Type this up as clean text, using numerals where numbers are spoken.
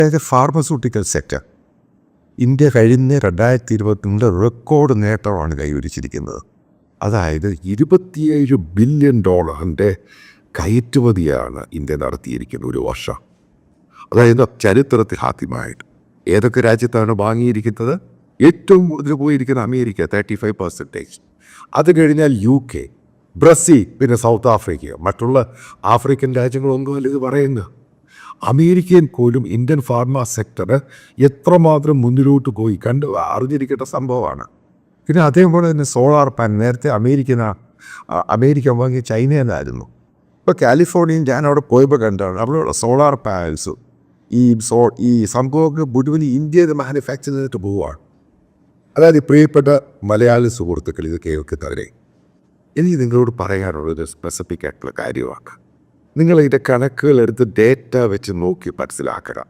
അതായത് pharmaceutical sector India കഴിഞ്ഞ 2022 record നേട്ടമാണ് കൈവരിച്ചിരിക്കുന്നത്. അതായത് $27 ബില്യൺ കയറ്റുമതിയാണ് ഇന്ത്യ നടത്തിയിരിക്കുന്നത് ഒരു വർഷം. അതായത് ചരിത്രത്തിൽ ആദ്യമായിട്ട്. ഏതൊക്കെ രാജ്യത്താണ് വാങ്ങിയിരിക്കുന്നത്? ഏറ്റവും കൂടുതൽ പോയിരിക്കുന്നത് അമേരിക്ക 35%. അത് കഴിഞ്ഞാൽ UK, ബ്രസീൽ, പിന്നെ സൗത്ത് ആഫ്രിക്ക. മറ്റുള്ള ആഫ്രിക്കൻ രാജ്യങ്ങളൊന്നുമല്ല ഇത് പറയുന്നത്. അമേരിക്കൻ പോലും ഇന്ത്യൻ ഫാർമ സെക്ടർ എത്രമാത്രം മുന്നിലോട്ട് പോയി അറിഞ്ഞിരിക്കേണ്ട സംഭവമാണ്. പിന്നെ അതേപോലെ തന്നെ സോളാർ പാനൽ നേരത്തെ അമേരിക്ക വാങ്ങി ചൈനയിൽ നിന്നായിരുന്നു. ഇപ്പോൾ കാലിഫോർണിയയിൽ ഞാൻ അവിടെ പോയപ്പോൾ കണ്ടാണ് അവിടെയുള്ള സോളാർ പാനൽസ് ഈ സംഭവമൊക്കെ മുഴുവൻ ഇന്ത്യയിൽ മാനുഫാക്ചർ ചെയ്തിട്ട് പോവുകയാണ്. അതായത് പ്രിയപ്പെട്ട മലയാളി സുഹൃത്തുക്കൾ ഇത് കേൾക്കുന്നവരെ, എനിക്ക് നിങ്ങളോട് പറയാനുള്ളൊരു സ്പെസിഫിക് ആയിട്ടുള്ള കാര്യമാണ്. നിങ്ങളിതിൻ്റെ കണക്കുകളെടുത്ത് ഡേറ്റ വെച്ച് നോക്കി മനസ്സിലാക്കണം.